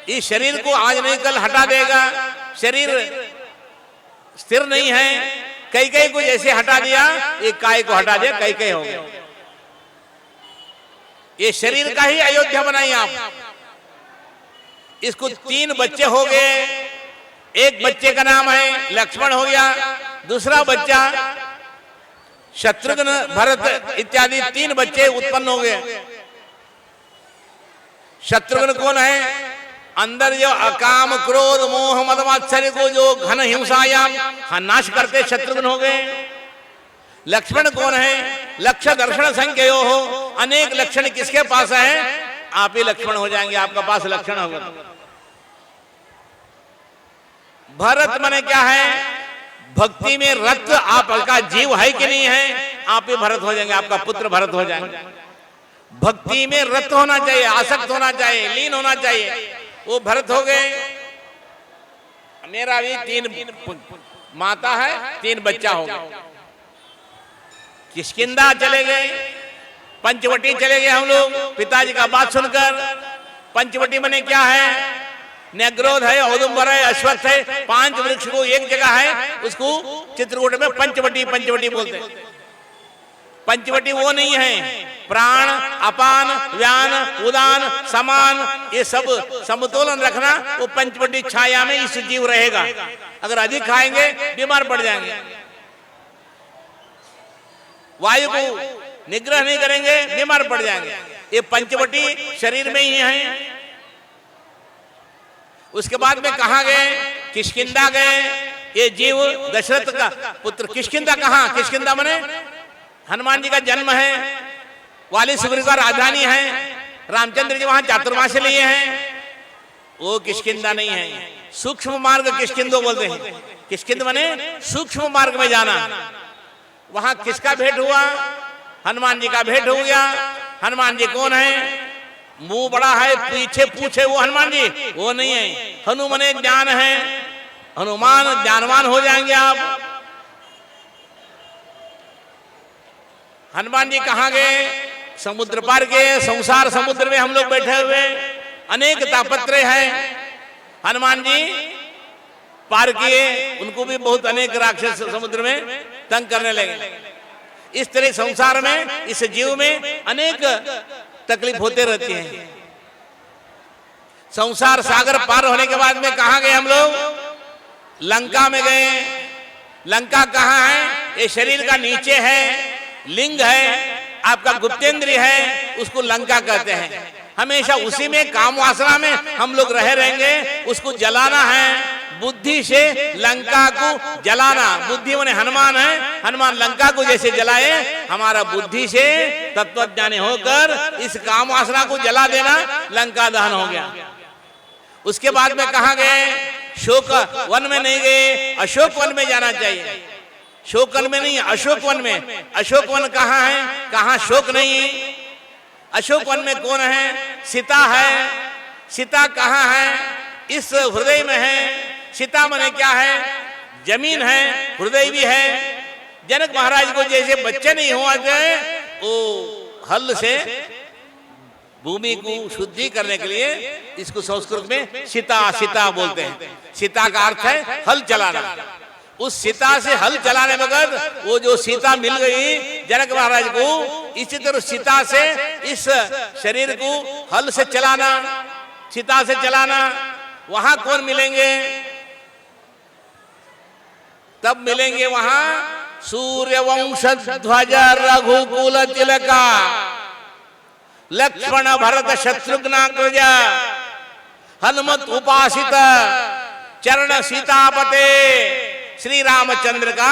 इस शरीर को आज नहीं कल हटा देगा, शरीर स्थिर नहीं है। कैकेयी को जैसे हटा दिया, एक काय को हटा दिया, कैकेयी हो गया। ये शरीर का ही अयोध्या बनाई आप। इसको 3 बच्चे हो गए। एक बच्चे का नाम है लक्ष्मण हो गया, दूसरा बच्चा शत्रुघ्न, भरत इत्यादि 3 बच्चे उत्पन्न हो गए। शत्रुघ्न कौन है? अंदर जो अकाम क्रोध मोह मद मात्सर्य को जो घन हिंसायाम नाश करते शत्रुघ्न हो गए। लक्ष्मण कौन है? लक्ष्य दर्शन संख्यो हो, अनेक लक्षण किसके पास है? आप ही लक्ष्मण हो जाएंगे, आपका पास लक्षण होगा। भरत माने क्या है? भक्ति में रत आपका जीव है कि नहीं है, आप ही भरत हो जाएंगे, आपका पुत्र भरत हो जाएंगे। भक्ति में रत होना चाहिए, आसक्त होना चाहिए, लीन होना चाहिए, वो भरत हो गए। मेरा भी 3 माता है, 3 बच्चा हो गया। किष्किंधा चले गए, पंचवटी चले गए हम लोग पिताजी का बात सुनकर। पंचवटी माने क्या है? नगरोध है, औदुंबर है, अश्वत्थ है, 5 वृक्ष को एक जगह है, उसको चित्रकूट में पंचवटी बोलते हैं। पंचवटी वो नहीं है, प्राण अपान व्यान उदान समान ये सब समतोलन रखना, वो पंचवटी छाया में इस जीव रहेगा। अगर अधिक खाएंगे बीमार पड़ जाएंगे। वायु को निग्रह नहीं करेंगे बीमार पड़ जाएंगे। ये पंचवटी शरीर में ही है। उसके बाद में कहां गए? किष्किंधा गए। ये जीव दशरथ का पुत्र किष्किंधा कहां? किष्किंधा माने हनुमान जी का जन्म है, वाली सुग्रीव का राजधानी है, रामचंद्र जी वहां चातुर्मास्य लिए हैं। वो किष्किंधा नहीं है, सूक्ष्म मार्ग किष्किंधो बोलते हैं। किष्किंध माने सूक्ष्म मार्ग में जाना। वहां किसका भेंट हुआ? हनुमान जी का भेंट हो गया। हनुमान जी कौन है? मुंह बड़ा है, पीछे पूछे वो हनुमान जी वो नहीं है। हनुमान ज्ञान है, हनुमान ज्ञानवान हो जाएंगे आप। हनुमान जी कहाँ गए? समुद्र पार के, संसार समुद्र में हम लोग बैठे हुए, अनेक तापत्र हैं। हनुमान जी पार किए, उनको भी बहुत अनेक राक्षस समुद्र में तंग करने लगे। इस तरह संसार में, इस जीव में अनेक तकलीफ होते रहती है। संसार सागर पार होने के बाद में कहाँ गए हम लोग? लंका में गए। लंका कहाँ है? ये शरीर का नीचे है, लिंग है, आपका गुप्तेंद्रिय है, उसको लंका कहते हैं। हमेशा उसी में काम वासना में हम लोग रहे रहेंगे। उसको जलाना है बुद्धि से, लंका को जलाना। बुद्धि माने हनुमान है, हनुमान लंका को जैसे जलाए, हमारा बुद्धि से तत्वज्ञानी होकर इस काम वासना को जला देना, लंका दहन हो गया। उसके बाद में कहाँ गए? शोक वन में नहीं गए, अशोक वन में जाना चाहिए। शोक वन में नहीं, अशोक वन में। अशोक वन कहाँ है? कहाँ शोक नहीं। अशोक वन में कौन है? सीता है। सीता कहाँ है? इस हृदय में है। सीता माने क्या है? जमीन है, हृदय भी है। जनक महाराज को जैसे बच्चे नहीं हुआ थे, वो हल से भूमि को शुद्धि करने के लिए इसको संस्कृत में सीता सीता बोलते हैं। सीता का अर्थ है हल चलाना। उस सीता से हल चलाने बगैर वो जो सीता मिल गई जनक महाराज को, इसी तरह सीता से इस शरीर को हल से चलाना, सीता से चलाना। वहां कौन मिलेंगे? तब मिलेंगे वहां सूर्यवंश ध्वज रघुकुल तिलका लक्ष्मण भरत शत्रुघ्नाग्रज हनुमत उपासित चरण सीतापते श्री रामचंद्र का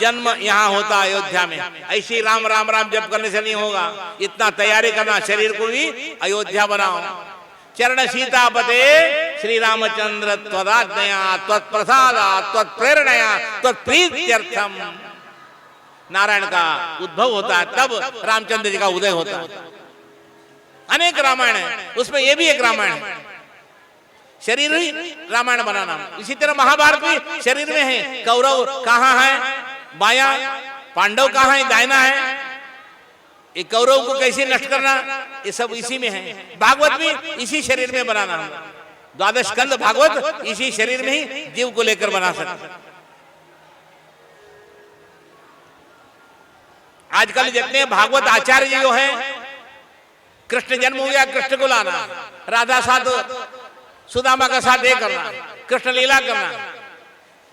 जन्म यहाँ होता अयोध्या में। ऐसी राम राम राम जप करने से नहीं होगा, इतना तैयारी करना, शरीर को भी अयोध्या बनाओ। चरण सीतापते श्री रामचंद्र त्वदाज्ञया त्वत्प्रसादा त्वत्प्रेरणया त्वत्प्रीत्यर्थम। नारायण का उद्भव होता है तब रामचंद्र जी का उदय होता है। अनेक रामायण है, उसमें ये भी एक रामायण है, शरीर ही रामायण बनाना। इसी तरह महाभारत भी शरीर में है। कौरव कहाँ है, बाया, पांडव कहाँ है, दाहिना है। ये कौरव को कैसे नष्ट करना, ये सब इसी में है। भागवत भी इसी शरीर में बनाना। 12 स्कंद भागवत इसी शरीर में ही जीव को लेकर बना सकते। आजकल जितने भागवत आचार्य जो है, कृष्ण जन्म हो गया, कृष्ण को लाना, राधा साथ सुदामा का साथ ये करना, कृष्ण लीला करना,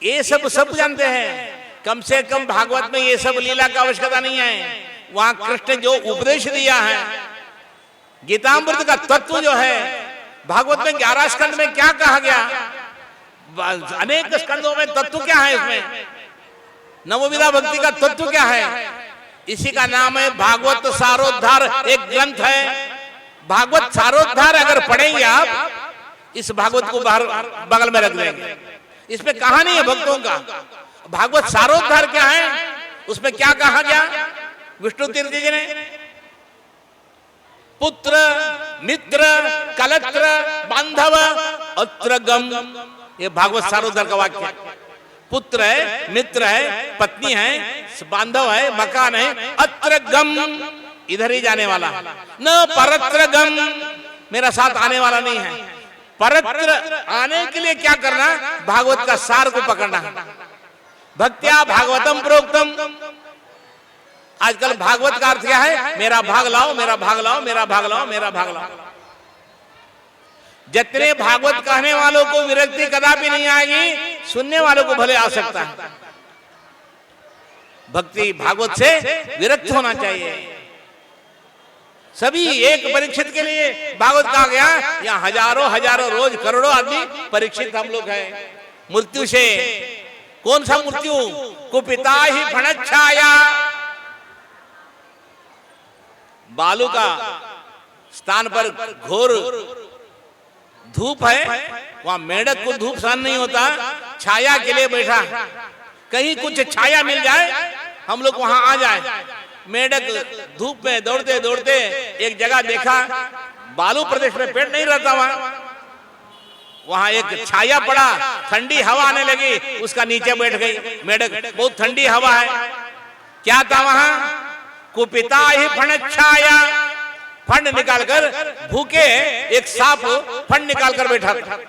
ये सब जानते हैं। कम से कम भागवत में ये सब लीला की आवश्यकता नहीं है। वहां कृष्ण जो उपदेश दिया है, गीतामृत का तत्व जो है, भागवत में 11 स्कंद में क्या कहा गया, अनेक स्कंदों में तत्व क्या है, इसमें नवविधा भक्ति का तत्व क्या है, इसी का नाम है भागवत सारोद्धार। एक ग्रंथ है भागवत सारोद्धार। अगर पढ़ेंगे आप, इस भागवत को बाहर बगल में रख देंगे, इसमें कहानी है भक्तों का। भागवत सारोद्धार क्या है, उसमें क्या कहा गया, विष्णु तीर्थ जी ने पुत्र मित्र कलत्र बांधव अत्र गम, ये भागवत सारोद्धार का वाक्य है। पुत्र है, मित्र है, पत्नी है, बांधव है, मकान है, अत्र गम, इधर ही जाने वाला, न परत्र गम, मेरा साथ आने वाला नहीं है। परत्र आने के लिए क्या करना, भागवत का सार को पकड़ना। भक्त्या भागवतम प्रोक्तम। आजकल भागवत का अर्थ क्या है, मेरा भाग लाओ, मेरा भाग लाओ, मेरा भाग लाओ, मेरा भाग लाओ। जितने भागवत कहने वालों को विरक्ति कदापि नहीं आएगी, सुनने वालों को भले आ सकता है। भक्ति भागवत से विरक्त होना चाहिए। सभी एक परीक्षित के लिए भागवत कहा गया। यहाँ हजारों हजारों रोज करोड़ों आदमी परीक्षित हम लोग हैं मृत्यु से। कौन सा मृत्यु, कुपिता ही फणच्छाया। बालू का स्थान पर घोर धूप है, वहां मेढक को धूप सहन नहीं होता, छाया के लिए बैठा। कहीं कुछ छाया मिल जाए, हम लोग वहां आ जाए। मेढक धूप में दौड़ते दौड़ते एक जगह देखा, बालू प्रदेश में पेड़ नहीं रहता, वहां एक छाया पड़ा, ठंडी हवा आने लगी, उसका नीचे बैठ गई मेढक। बहुत ठंडी हवा है। क्या था वहां, कुपिता ही फणच्छाया। फंड निकालकर भूखे एक सांप फंड निकालकर बैठा था,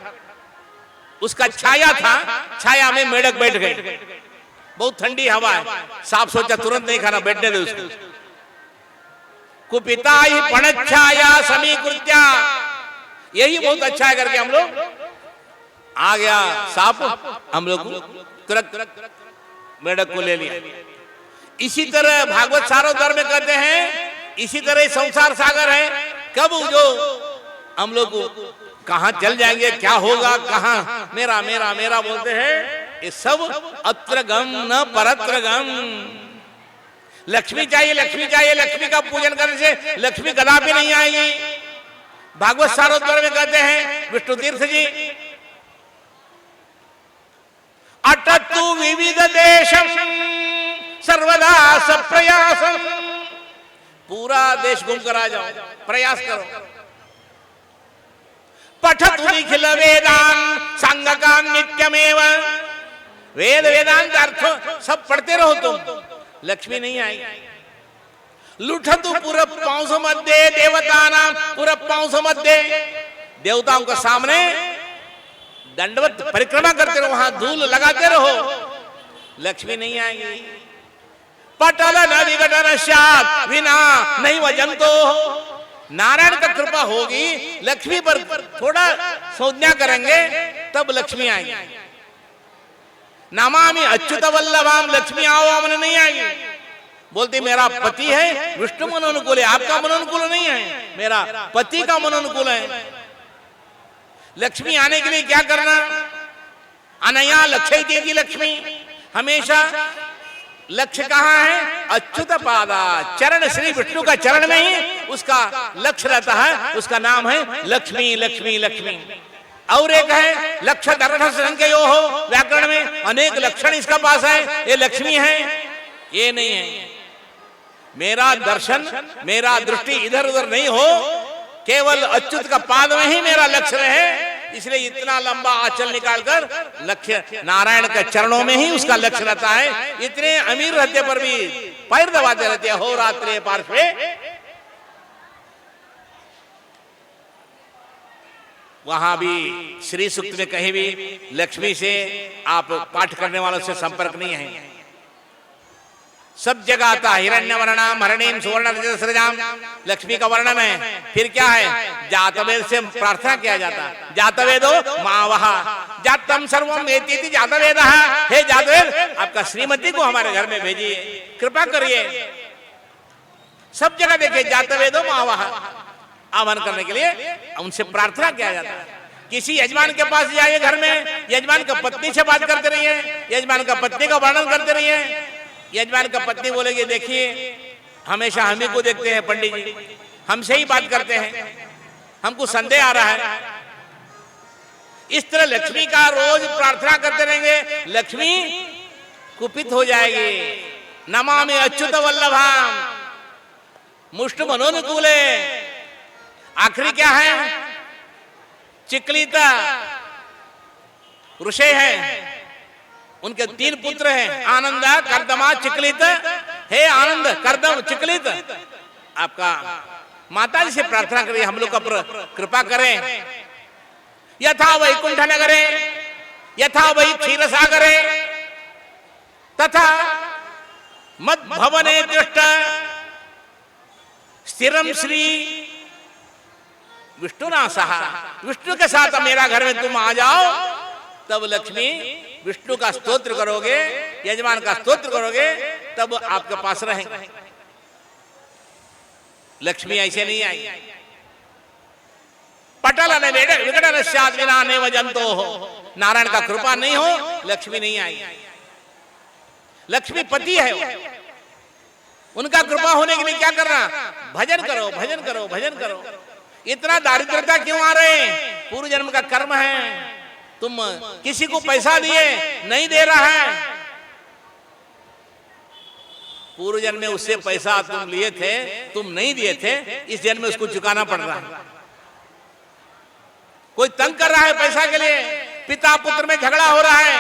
उसका छाया था, छाया में मेढक बैठ गए। बहुत ठंडी हवा है, सांप सोचा तुरंत नहीं खाना, बैठने दे उसको। कुपिता ही फणच्छाया समीकृत्या, यही बहुत अच्छा है करके हम लोग आ गया सांप, हम लोग तुरंत मेढक को ले लिया। इसी तरह भागवत सारोद्धार में कहते हैं, इसी तरह संसार सागर है। कब जो हम लोग कहां चल जाएंगे, क्या होगा, कहां मेरा मेरा मेरा बोलते हैं, ये सब अत्र गम न परत्र गम। लक्ष्मी चाहिए, लक्ष्मी चाहिए, लक्ष्मी का पूजन करने से लक्ष्मी कदापि नहीं आएगी। भागवत सारोद्धार में कहते हैं विष्णु तीर्थ जी, अटतु विविध देशम सर्वदा सप्रयासम। पूरा देश घूम कर आ जाओ, प्रयास करो। पठतु निखिल वेदांत सांगकान नित्यमेव। वेद वेदांत अर्थ सब पढ़ते रहो तुम, लक्ष्मी नहीं आई। लुठतु पूरा पांस मध्य देवता नाम, पूरा पांस मध्य देवताओं के सामने दंडवत परिक्रमा करते रहो, वहां धूल लगाते रहो, लक्ष्मी नहीं आएगी। पटल न विघटन स्यात् विना नहीं वजंतो। नारायण का कृपा होगी, लक्ष्मी पर थोड़ा संज्ञा करेंगे तब लक्ष्मी आएगी। नमामि अच्युत वल्लभाम, लक्ष्मी आओ हमने नहीं आएगी। बोलती मेरा पति है, विष्णु मनोनुकूल है, आपका मनोनुकूल नहीं है, मेरा पति का मनोनुकूल है। लक्ष्मी आने के लिए क्या करना, अनया लक्ष्य देगी लक्ष्मी। हमेशा लक्ष्य कहाँ है? अच्युत पादा, चरण श्री विष्णु का चरण में ही उसका लक्ष्य रहता है। उसका नाम है लक्ष्मी लक्ष्मी लक्ष्मी। और एक है लक्ष्य दर्शन संख्यो हो, व्याकरण में अनेक लक्षण इसका पास है, ये लक्ष्मी है, ये नहीं है। मेरा दर्शन, मेरा दृष्टि इधर उधर नहीं हो, केवल अच्युत का पाद में ही मेरा लक्ष्य रहे। इसलिए इतना लंबा आंचल निकालकर लक्ष्य नारायण के चरणों में ही उसका लक्ष्य रहता है। इतने अमीर रहते पर भी पैर दबाते रहते हैं, हो रात्रि पार्श्वे। वहां भी श्री सूक्त में कहीं भी लक्ष्मी से आप पाठ करने वालों से संपर्क नहीं है। सब जगह आता हिरण्य वर्णाम हरणीम सुवर्ण रजतसृजाम, लक्ष्मी का वर्णन है। फिर क्या है? जातवेद से प्रार्थना किया जाता। जातवेदो मावहा जातम सर्वम एति जातवेदः, हे जातवेद आपका श्रीमती को हमारे घर में भेजिए, कृपा करिए। सब जगह देखिए जातवेदो मावहा, आह्वान करने के लिए उनसे प्रार्थना किया जाता है। किसी यजमान के पास जाइए, घर में यजमान का पत्नी से बात करते रहिए, यजमान का पत्नी का वर्णन करते रहिए। यजमान का पत्नी बोलेगी देखिए हमेशा हम ही को देखते हैं पंडित जी, हमसे ही बात करते हैं, हमको संदेह आ रहा है। इस तरह लक्ष्मी का रोज प्रार्थना करते रहेंगे, लक्ष्मी कुपित हो जाएगी। नमामि अच्युत वल्लभाम मुष्ट मनोनुकूले। आखिरी क्या है? चिकलिता ऋषि है, उनके 3 पुत्र हैं, आनंद कर्दमा चिकलित। हे आनंद कर्दम चिकलित, आपका माता जी से प्रार्थना करिए हम लोग का कृपा करें। यथा वैकुंठ नगरे यथा वै क्षीर सागरे तथा मद भवने दृष्ट स्थिरम श्री विष्णु ना सहा। विष्णु के साथ मेरा घर में तुम आ जाओ, तब लक्ष्मी विष्णु का स्तोत्र करोगे, यजमान का स्तोत्र करोगे, तब आपके पास रहेंगे। लक्ष्मी ऐसे नहीं आई। पटल विकट विना ने वजंतो हो, नारायण का कृपा नहीं हो लक्ष्मी नहीं आई। लक्ष्मी पति है, उनका कृपा होने के लिए क्या करना? भजन करो भजन करो भजन करो। इतना दारिद्रता क्यों आ रहे हैं? पूर्व जन्म का कर्म है। तुम किसी को पैसा दिए, नहीं दे रहा है, पूर्व जन्म में उससे पैसा तुम लिए थे, तुम नहीं दिए थे, इस जन्म में उसको चुकाना पड़ रहा है। कोई तंग कर रहा है पैसा के लिए, पिता पुत्र में झगड़ा हो रहा है।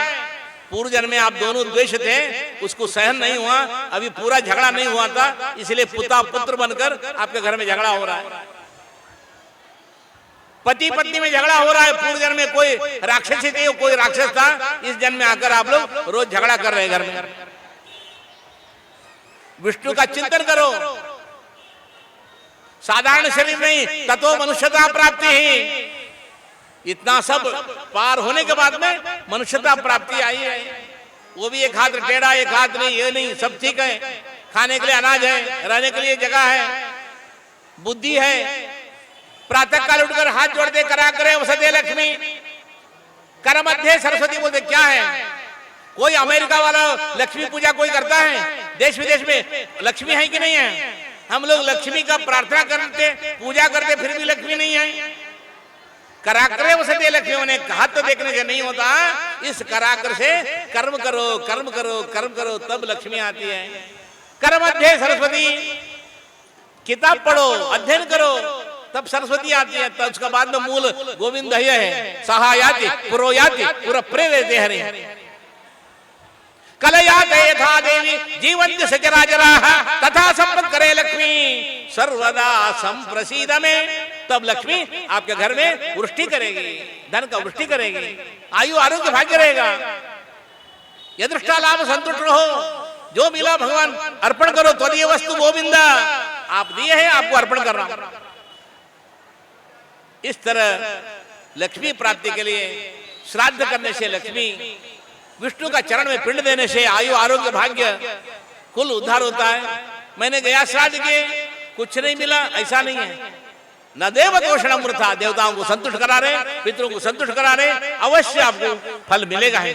पूर्व जन्म में आप दोनों द्वेष थे, उसको सहन नहीं हुआ, अभी पूरा झगड़ा नहीं हुआ था, इसलिए पिता पुत्र बनकर आपके घर में झगड़ा हो रहा है। पति पत्नी में झगड़ा हो रहा है, पूर्व जन्म में कोई राक्षसी थी, कोई राक्षस था, इस जन्म में आकर आप लोग रोज झगड़ा कर रहे हैं घर में। विष्णु का चिंतन करो। साधारण शरीर नहीं, ततो मनुष्यता प्राप्ति ही। इतना सब पार होने के बाद में मनुष्यता प्राप्ति आई है। वो भी एक हाथ टेढ़ा, एक हाथ नहीं, ये नहीं, सब ठीक है। खाने के लिए अनाज है, रहने के लिए जगह है, बुद्धि है। प्रातः काल उठकर हाथ जोड़ दे करा करे वसते लक्ष्मी, कर मध्य सरस्वती बोलते। क्या है? कोई अमेरिका वाला लक्ष्मी पूजा कोई करता है? देश विदेश में लक्ष्मी है कि नहीं है? हम लोग लक्ष्मी का प्रार्थना करते, पूजा करते, फिर भी लक्ष्मी नहीं है। कराकर वसते लक्ष्मी, उन्हें हाथ तो देखने से नहीं होता, इस कराकर से कर्म करो कर्म करो कर्म करो, तब लक्ष्मी आती है। कर मध्य सरस्वती, किताब पढ़ो, अध्ययन करो, तब सरस्वती आती है। तब उसका बाद में मूल गोविंद है, सहायाति पुरोयाति पुर प्रेरते हरि। कलयाते यथा देवी जीवन्ति सचराचराः तथा संपत् करे लक्ष्मी सर्वदा संप्रसीद में। तब लक्ष्मी आपके घर में वृष्टि करेगी, धन का वृष्टि करेगी, आयु आरोग्य भाग्य रहेगा, यदृष्टा लाभ संतुष्ट रहो। जो मिला भगवान अर्पण करो, त्वदीय वस्तु गोविंदा, आप दिए हैं, आपको अर्पण कर रहा हूं। इस तरह लक्ष्मी प्राप्ति के लिए श्राद्ध करने से, लक्ष्मी विष्णु का चरण में पिंड देने से आयु आरोग्य भाग्य कुल उद्धार होता है। मैंने गया श्राद्ध किए, कुछ नहीं मिला, ऐसा नहीं है। न देव दोषणम वृथा, देवताओं को संतुष्ट करा रहे, पितरों को संतुष्ट करा रहे, अवश्य आपको फल मिलेगा है।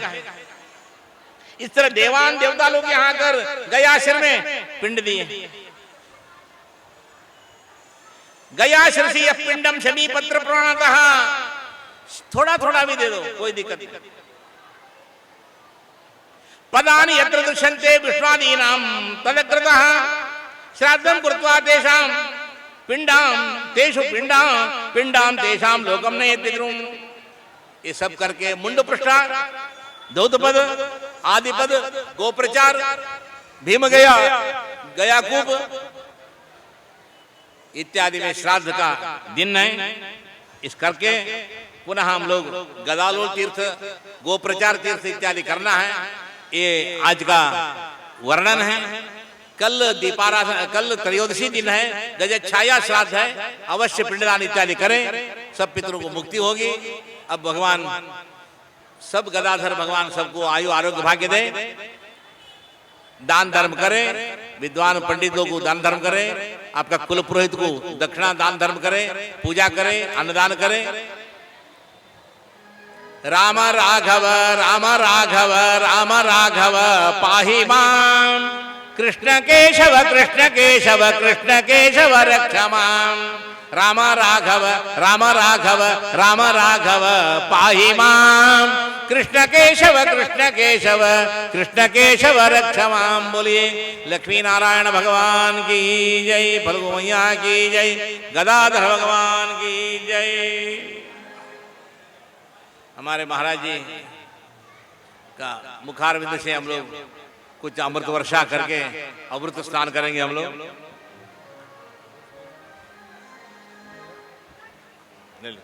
इस तरह देवान देवता लोग यहाँ आकर गयाश्र में पिंड दिए। गयाश्र से यह पिंडम शमी पत्र प्रणतः, थोड़ा थोड़ा भी दे दो कोई दिक्कत नहीं। पदानि यत्र दुष्यन्ते विष्णुआदीनां तदकृतः श्राद्धं कृत्वा तेषां पिंडां तेषां लोकं नयति पितृम्। ये सब करके मुंड पृष्ठा, दौतपद, आदिपद, गोप्रचार, भीम गया, गयाकूप इत्यादि में श्राद्ध का दिन है। इस करके पुनः हम लोग गदालोल तीर्थ, गोप्रचार तीर्थ इत्यादि करना है। ये आज का वर्णन है। कल त्रयोदशी दिन है, गजच्छाया श्राद्ध है, अवश्य पिंडदान इत्यादि करें, सब पितरों को मुक्ति होगी। अब भगवान सब गदाधर भगवान सबको आयु आरोग्य भाग्य दे, दान धर्म करें, विद्वान पंडितों को दान धर्म करें, आपका कुल पुरोहित को दक्षिणा दान धर्म करें, पूजा करें, अन्नदान करें। राम राघव राम राघव राम राघव पाहि मां, कृष्ण केशव कृष्ण केशव कृष्ण केशव रक्ष मां। राम राघव राम राघव राम राघव पाहि मां, कृष्ण केशव कृष्ण केशव कृष्ण केशव रक्ष मां। बोलिए लक्ष्मी नारायण भगवान की जय, फल्गु मैया की जय, गदाधर भगवान की जय। हमारे महाराज जी का मुखारविंद से हम लोग कुछ अमृत वर्षा करके अमृत स्नान करेंगे हम लोग। ले ले।